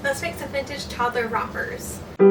Let's make some vintage toddler rompers. Hi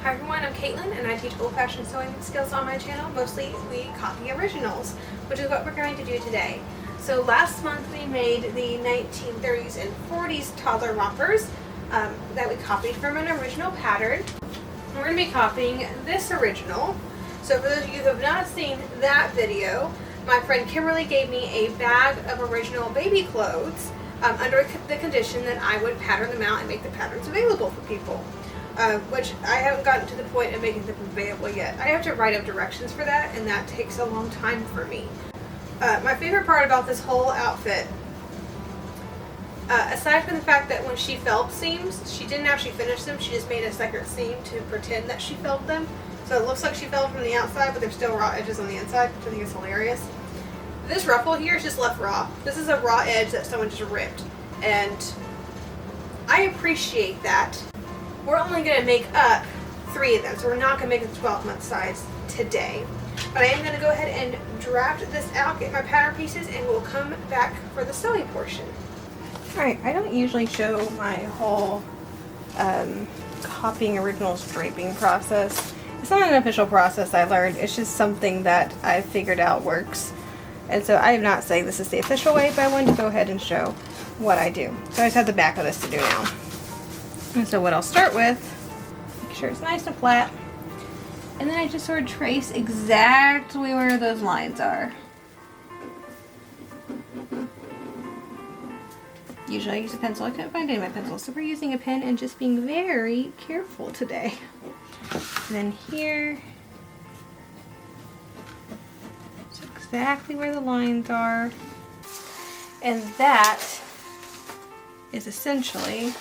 everyone, I'm Caitlin and I teach old-fashioned sewing skills on my channel. Mostly we copy originals, which is what we're going to do today. So last month we made the 1930s and 40s toddler rompers that we copied from an original pattern. We're going to be copying this original. So for those of you who have not seen that video, my friend Kimberly gave me a bag of original baby clothes under the condition that I would pattern them out and make the patterns available for people. Which I haven't gotten to the point of making them available yet. I have to write up directions for that, and that takes a long time for me. My favorite part about this whole outfit, aside from the fact that when she felled seams, she didn't actually finish them, she just made a second seam to pretend that she felled them. So it looks like she felled from the outside, but there's still raw edges on the inside, which I think is hilarious. This ruffle here is just left raw. This is a raw edge that someone just ripped, and I appreciate that. We're only going to make up 3 of them, so we're not going to make the 12-month size today. But I am going to go ahead and draft this out, get my pattern pieces, and we'll come back for the sewing portion. Alright, I don't usually show my whole copying originals draping process. It's not an official process I learned, it's just something that I figured out works. And so I am not saying this is the official way, but I wanted to go ahead and show what I do. So I just have the back of this to do now. And so what I'll start with, make sure it's nice and flat, and then I just sort of trace exactly where those lines are. Usually I use a pencil. I couldn't find any of my pencils, so we're using a pen and just being very careful today. And then here, so exactly where the lines are, and that is essentially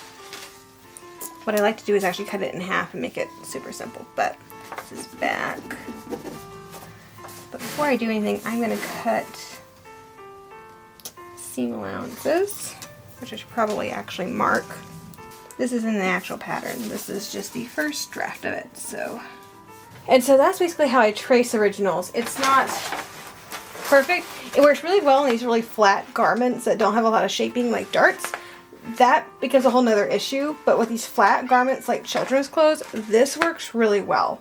what I like to do is actually cut it in half and make it super simple. But this is back. But before I do anything, I'm going to cut seam allowances, which I should probably actually mark. This isn't the actual pattern. This is just the first draft of it. And so that's basically how I trace originals. It's not perfect. It works really well in these really flat garments that don't have a lot of shaping like darts. That becomes a whole nother issue, but with these flat garments like children's clothes, this works really well.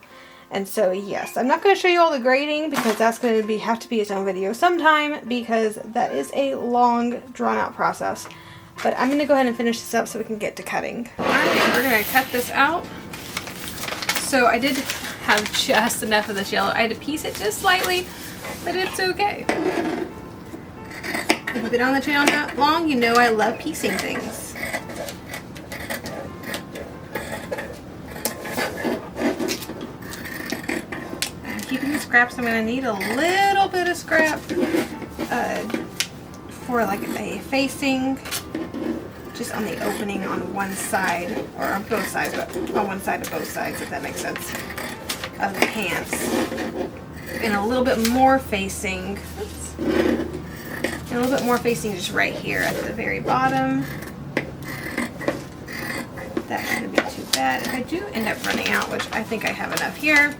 And so yes, I'm not going to show you all the grading because that's going to have to be its own video sometime, because that is a long drawn out process. But I'm going to go ahead and finish this up so we can get to cutting. Alright, we're going to cut this out. So I did have just enough of this yellow. I had to piece it just slightly, but it's okay. If you've been on the channel that long, you know I love piecing things. I'm keeping the scraps. I'm going to need a little bit of scrap for like a facing, just on the opening on one side, or on both sides, but on one side of both sides, if that makes sense, of the pants. And a little bit more facing, and a little bit more facing just right here at the very bottom. That shouldn't be too bad. If I do end up running out, which I think I have enough here,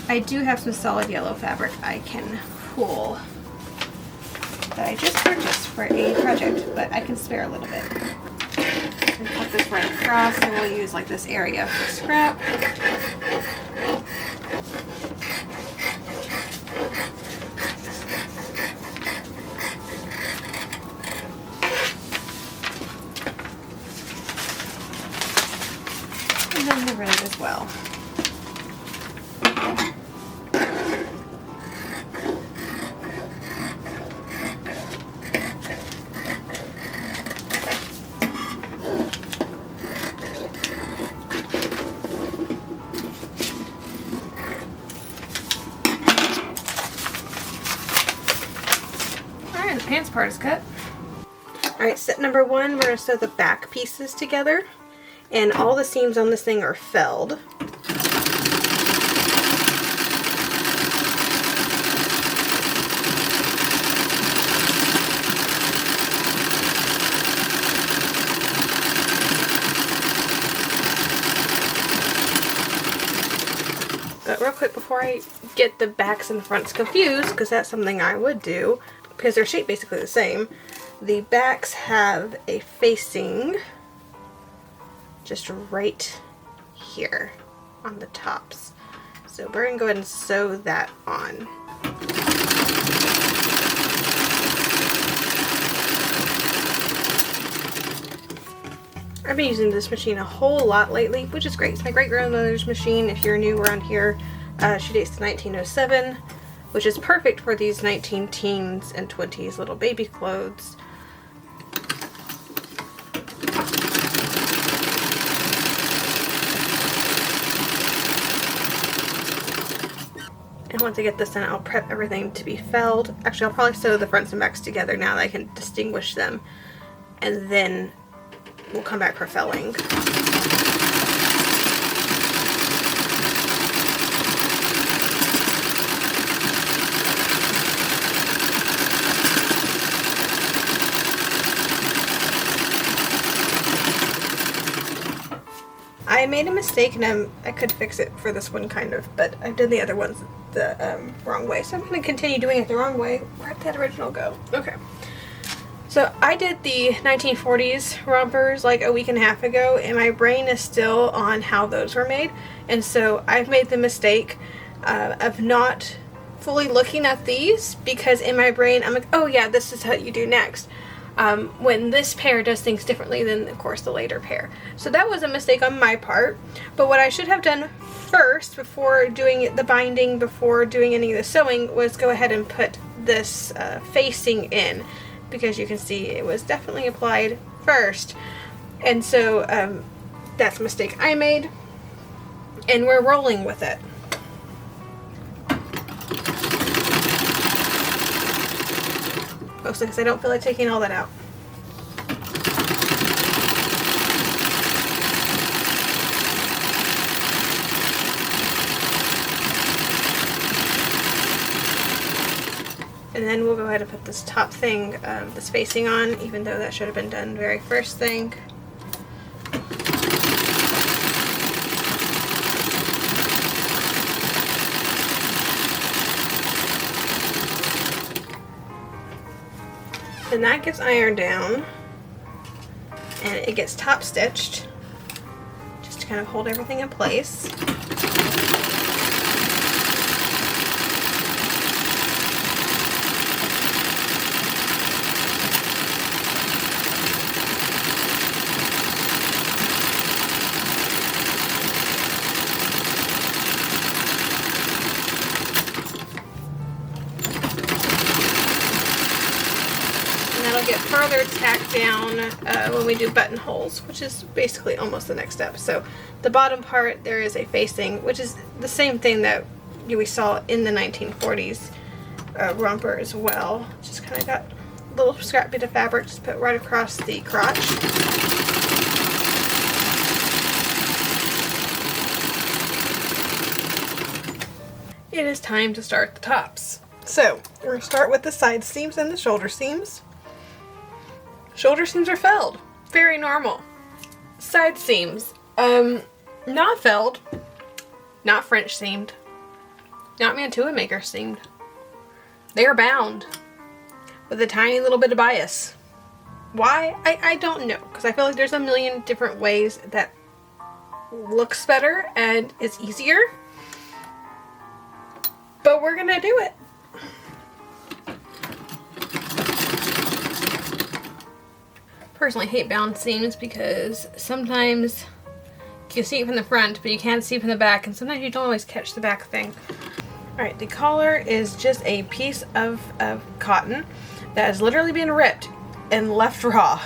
I do have some solid yellow fabric I can pull that I just purchased for a project, but I can spare a little bit. And cut this right across, and we'll use like this area for scrap. And then the red as well. Alright, the pants part is cut. Alright, step number 1, we're going to sew the back pieces together. And all the seams on this thing are felled. But real quick before I get the backs and fronts confused, because that's something I would do, because they're shaped basically the same, the backs have a facing just right here on the tops. So we're going to go ahead and sew that on. I've been using this machine a whole lot lately, which is great. It's my great-grandmother's machine. If you're new around here, she dates to 1907, which is perfect for these 1910s and 20s little baby clothes. And once I get this done, I'll prep everything to be felled. Actually, I'll probably sew the fronts and backs together now that I can distinguish them. And then we'll come back for felling. I made a mistake, and I could fix it for this one kind of, but I've done the other ones the wrong way, so I'm going to continue doing it the wrong way. Where'd that original go? Okay. So I did the 1940s rompers like a week and a half ago, and my brain is still on how those were made, and so I've made the mistake of not fully looking at these, because in my brain I'm like, oh yeah, this is how you do next. When this pair does things differently than, of course, the later pair. So that was a mistake on my part. But what I should have done first, before doing the binding, before doing any of the sewing, was go ahead and put this facing in. Because you can see it was definitely applied first. And so that's a mistake I made. And we're rolling with it. Mostly because I don't feel like taking all that out. And then we'll go ahead and put this top thing, this facing on, even though that should have been done very first thing. And that gets ironed down, and it gets top stitched just to kind of hold everything in place. Get further tacked down when we do buttonholes, which is basically almost the next step. So the bottom part, there is a facing, which is the same thing that we saw in the 1940s romper as well. Just kind of got a little scrap bit of fabric just put right across the crotch. It is time to start the tops. So we're going to start with the side seams and the shoulder seams. Shoulder seams are felled. Very normal. Side seams, not felled, not French seamed, not mantua maker seamed. They are bound with a tiny little bit of bias. Why? I don't know, because I feel like there's a million different ways that looks better and is easier. But we're gonna do it. Personally hate bound seams because sometimes you can see it from the front, but you can't see it from the back, and sometimes you don't always catch the back thing. Alright, the collar is just a piece of cotton that has literally been ripped and left raw.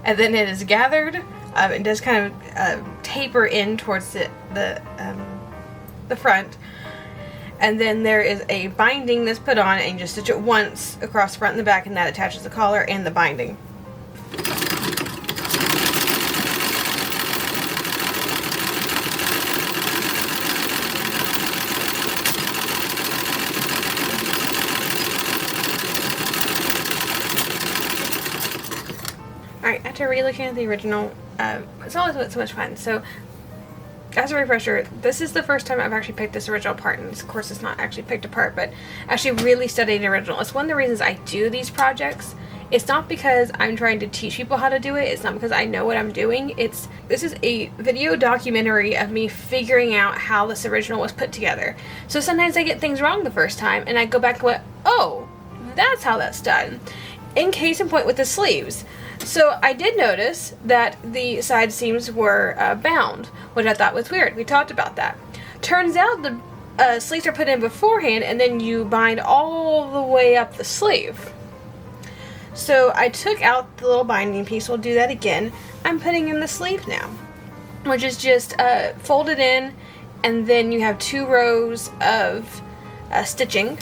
And then it is gathered, it does kind of taper in towards the front. And then there is a binding that's put on, and you just stitch it once across the front and the back, and that attaches the collar and the binding. Alright, after re-looking at the original, it's always so much fun. So as a refresher, this is the first time I've actually picked this original apart, and of course it's not actually picked apart, but actually really studied the original. It's one of the reasons I do these projects. It's not because I'm trying to teach people how to do it. It's not because I know what I'm doing. This is a video documentary of me figuring out how this original was put together. So sometimes I get things wrong the first time, and I go back and go, oh, that's how that's done. In case in point with the sleeves. So I did notice that the side seams were bound, which I thought was weird. We talked about that. Turns out the sleeves are put in beforehand, and then you bind all the way up the sleeve. So I took out the little binding piece. We'll do that again. I'm putting in the sleeve now, which is just folded in, and then you have 2 rows of stitching,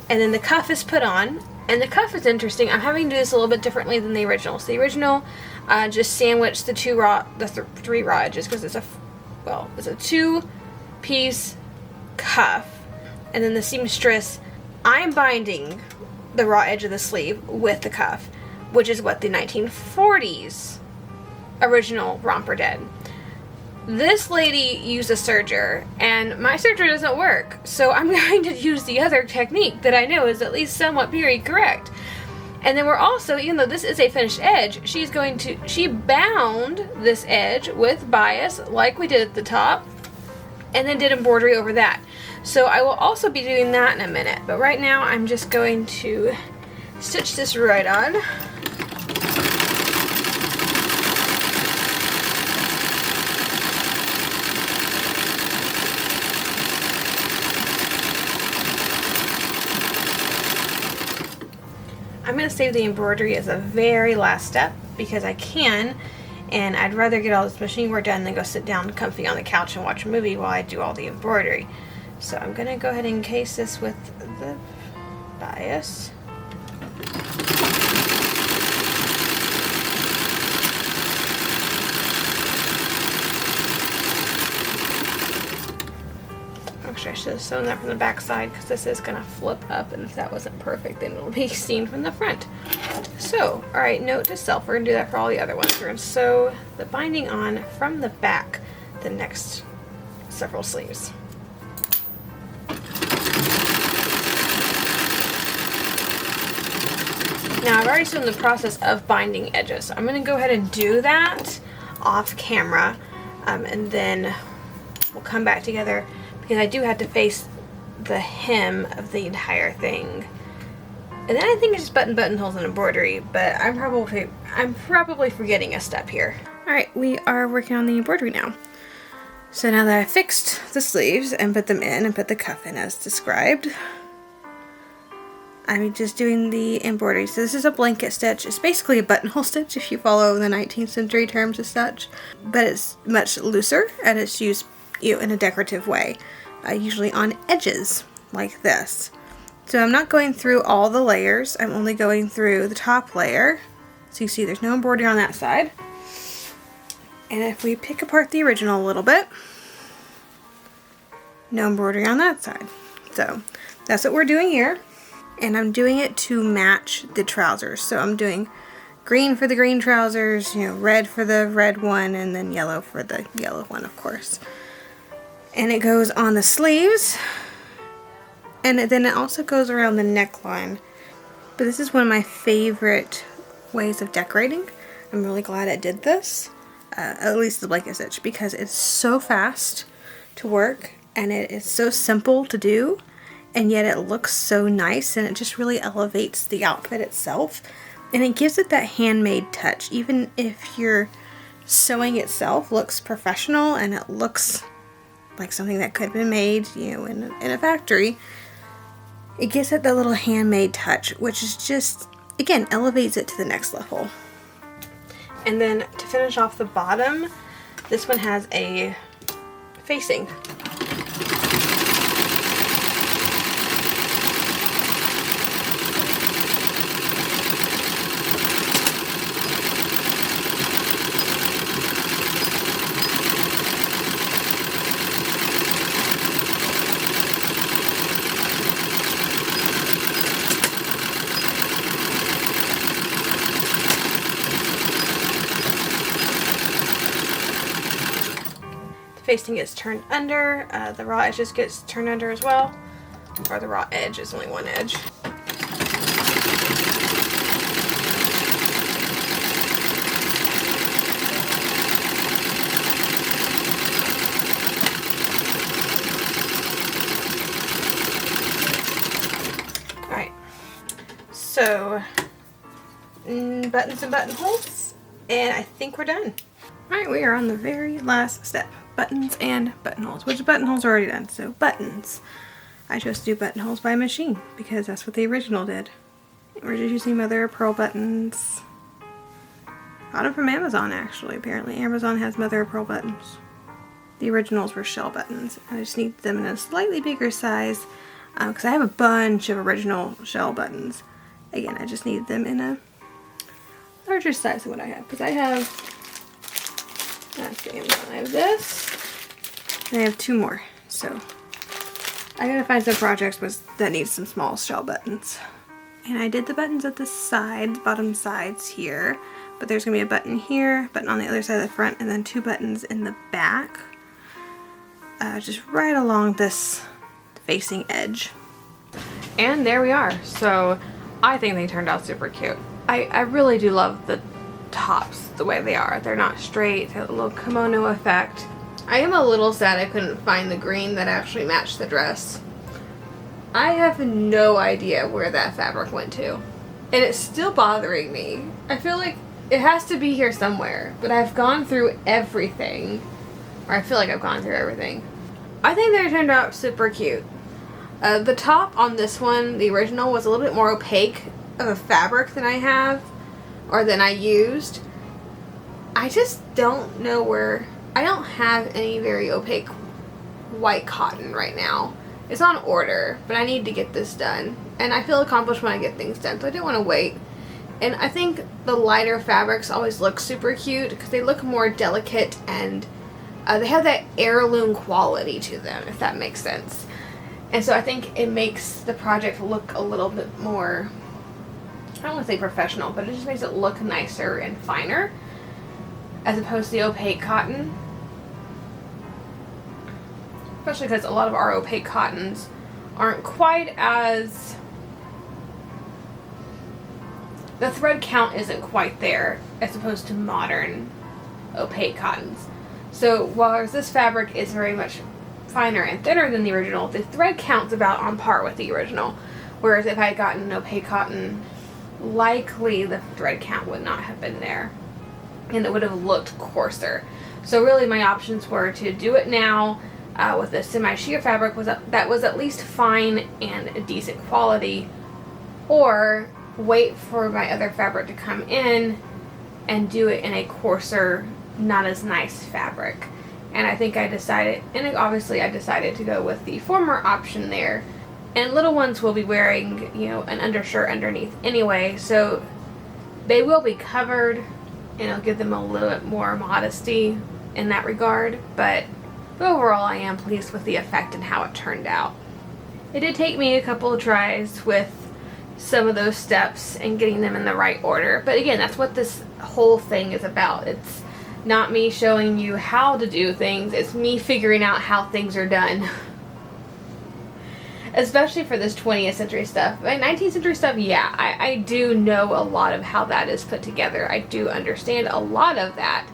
and then the cuff is put on. And the cuff is interesting. I'm having to do this a little bit differently than the original. So the original just sandwiched the 3 raw edges, because it's a 2-piece cuff, and then the seamstress, I'm binding the raw edge of the sleeve with the cuff, which is what the 1940s original romper did. This lady used a serger, and my serger doesn't work, so I'm going to use the other technique that I know is at least somewhat period correct. And then we're also, even though this is a finished edge, she bound this edge with bias like we did at the top, and then did embroidery over that. So I will also be doing that in a minute, but right now I'm just going to stitch this right on. I'm going to save the embroidery as a very last step because I can, and I'd rather get all this machine work done than go sit down comfy on the couch and watch a movie while I do all the embroidery. So I'm going to go ahead and encase this with the bias. Actually, I should have sewn that from the back side because this is going to flip up, and if that wasn't perfect, then it'll be seen from the front. So, alright, note to self, we're going to do that for all the other ones. We're going to sew the binding on from the back the next several sleeves. Now, I've already shown the process of binding edges, so I'm going to go ahead and do that off camera, and then we'll come back together because I do have to face the hem of the entire thing. And then I think it's just buttonholes and embroidery, but I'm probably forgetting a step here. Alright, we are working on the embroidery now. So now that I fixed the sleeves and put them in and put the cuff in as described, I'm just doing the embroidery. So this is a blanket stitch. It's basically a buttonhole stitch if you follow the 19th century terms as such, but it's much looser and it's used in a decorative way, usually on edges like this. So I'm not going through all the layers, I'm only going through the top layer. So you see there's no embroidery on that side. And if we pick apart the original a little bit, no embroidery on that side. So that's what we're doing here. And I'm doing it to match the trousers. So I'm doing green for the green trousers, red for the red one, and then yellow for the yellow one, of course. And it goes on the sleeves, and then it also goes around the neckline. But this is one of my favorite ways of decorating. I'm really glad I did this, at least the blanket stitch, because it's so fast to work, and it is so simple to do, and yet it looks so nice, and it just really elevates the outfit itself. And it gives it that handmade touch, even if your sewing itself looks professional and it looks like something that could have been made, in a factory. It gives it that little handmade touch, which is just, again, elevates it to the next level. And then to finish off the bottom, this one has a facing. facing gets turned under. The raw edge just gets turned under as well. Or the raw edge is only one edge. Alright, so buttons and buttonholes, and I think we're done. Alright, we are on the very last step. Buttons and buttonholes, which buttonholes are already done. So buttons. I chose to do buttonholes by machine because that's what the original did. We're just using mother of pearl buttons. Got them from Amazon actually. Apparently Amazon has mother of pearl buttons. The originals were shell buttons. I just need them in a slightly bigger size because I have a bunch of original shell buttons. Again, I just need them in a larger size than what I have because I have I have this, and I have two more, so I gotta find some projects that need some small shell buttons. And I did the buttons at the sides, bottom sides here, but there's gonna be a button here, button on the other side of the front, and then two buttons in the back, just right along this facing edge. And there we are. So I think they turned out super cute. I really do love the tops the way they are. They're not straight, they have a little kimono effect. I am a little sad I couldn't find the green that actually matched the dress. I have no idea where that fabric went to. And it's still bothering me. I feel like it has to be here somewhere, but I've gone through everything. Or I feel like I've gone through everything. I think they turned out super cute. The top on this one, the original, was a little bit more opaque of a fabric than I have, or than I used. I just don't know where. I don't have any very opaque white cotton right now. It's on order, but I need to get this done. And I feel accomplished when I get things done, so I didn't want to wait. And I think the lighter fabrics always look super cute because they look more delicate and they have that heirloom quality to them, if that makes sense. And so I think it makes the project look a little bit more, I don't want to say professional, but it just makes it look nicer and finer as opposed to the opaque cotton. Especially because a lot of our opaque cottons aren't quite as, the thread count isn't quite there as opposed to modern opaque cottons. So while this fabric is very much finer and thinner than the original, the thread count's about on par with the original. Whereas if I had gotten an opaque cotton, likely the thread count would not have been there and it would have looked coarser. So really my options were to do it now with a semi-sheer fabric that was at least fine and decent quality, or wait for my other fabric to come in and do it in a coarser, not as nice fabric. And I think I decided, and obviously I decided to go with the former option there. And little ones will be wearing, you know, an undershirt underneath anyway, so they will be covered, and it'll give them a little bit more modesty in that regard. But overall, I am pleased with the effect and how it turned out. It did take me a couple of tries with some of those steps and getting them in the right order. But again, that's what this whole thing is about. It's not me showing you how to do things, it's me figuring out how things are done. Especially for this 20th century stuff. Like 19th century stuff, yeah, I do know a lot of how that is put together. I do understand a lot of that.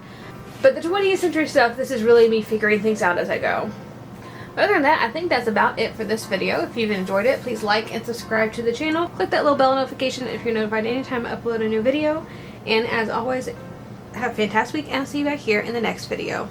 But the 20th century stuff, this is really me figuring things out as I go. But other than that, I think that's about it for this video. If you've enjoyed it, please like and subscribe to the channel. Click that little bell notification if you're notified anytime I upload a new video. And as always, have a fantastic week, and I'll see you back here in the next video.